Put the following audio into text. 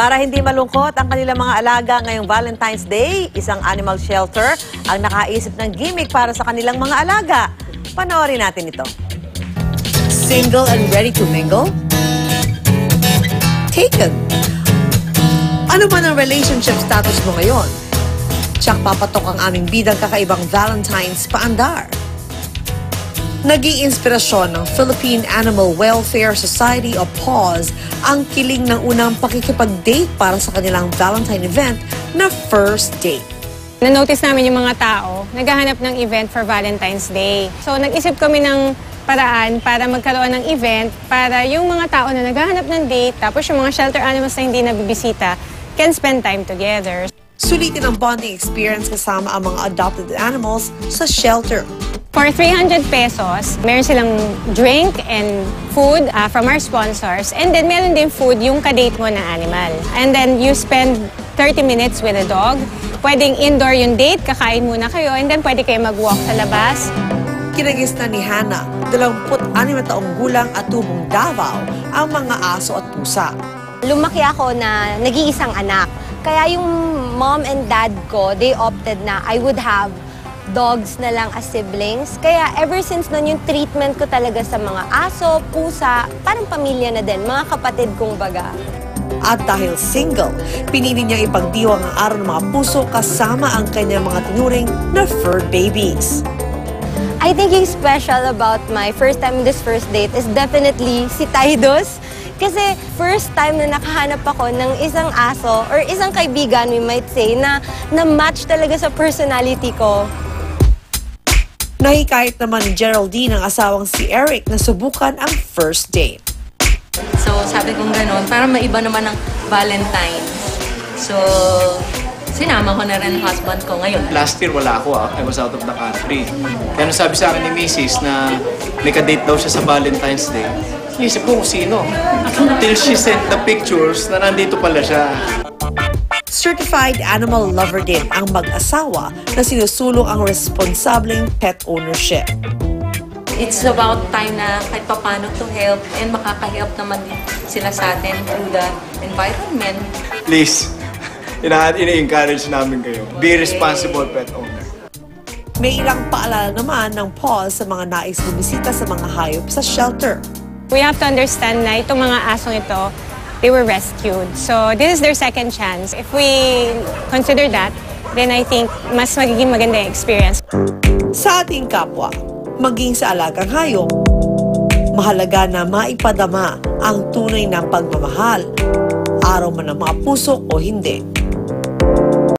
Para hindi malungkot ang kanilang mga alaga ngayong Valentine's Day, isang animal shelter ang nakaisip ng gimmick para sa kanilang mga alaga. Panoorin natin ito. Single and ready to mingle? Taken. Ano man ang relationship status mo ngayon? Tsak papatok ang aming bidang kakaibang Valentine's paandar. Nag-iinspirasyon ng Philippine Animal Welfare Society o PAWS ang kiling ng unang pakikipag-date para sa kanilang Valentine event na First Date. Na-notice namin yung mga tao, naghahanap ng event for Valentine's Day. So nag-isip kami ng paraan para magkaroon ng event para yung mga tao na naghahanap ng date, tapos yung mga shelter animals na hindi nabibisita, can spend time together. Sulitin ang bonding experience kasama ang mga adopted animals sa shelter. For 300 pesos, meron silang drink and food from our sponsors. And then meron din food yung kadate mo na animal. And then you spend 30 minutes with a dog. Pwedeng indoor yung date, kakain muna kayo, and then pwede kayo mag-walk sa labas. Kinagis na ni Hannah, 26 na taong gulang at tubong Davao, ang mga aso at pusa. Lumaki ako na nag-iisang anak. Kaya yung mom and dad ko, they opted na I would have dogs na lang as siblings. Kaya ever since nun, yung treatment ko talaga sa mga aso, pusa, parang pamilya na din, mga kapatid kong baga. At dahil single, pinili niya ipagdiwang ang araw ng mga puso kasama ang kanyang mga tinuring na fur babies. I think yung special about my first time in this first date is definitely si Tidos. Kasi first time na nakahanap ako ng isang aso or isang kaibigan, we might say, na match talaga sa personality ko. Nahikayat naman ni Geraldine ang asawang si Eric na subukan ang first date. So sabi kong gano'n, para maiba naman ang Valentine's. So sinama ko na rin ang husband ko ngayon. Last year wala ako I was out of the country. Kaya nung sabi sa akin ni Mrs. na may ka-date daw siya sa Valentine's Day, iisip ko kung sino. Until she sent the pictures na nandito pala siya. Certified animal lover din ang mag-asawa na sinusulong ang responsableng pet ownership. It's about time na kahit paano to help and makaka-help naman din sila sa atin through the environment. Please, ini-encourage namin kayo. Be responsible pet owner. May ilang paalala naman ng PAWS sa mga nais bumisita sa mga hayop sa shelter. We have to understand na itong mga asong ito, they were rescued. So this is their second chance. If we consider that, then I think mas magiging maganda yung experience. Sa ating kapwa, maging sa alagang hayop, mahalaga na maipadama ang tunay na pagmamahal, araw man ng mga puso o hindi.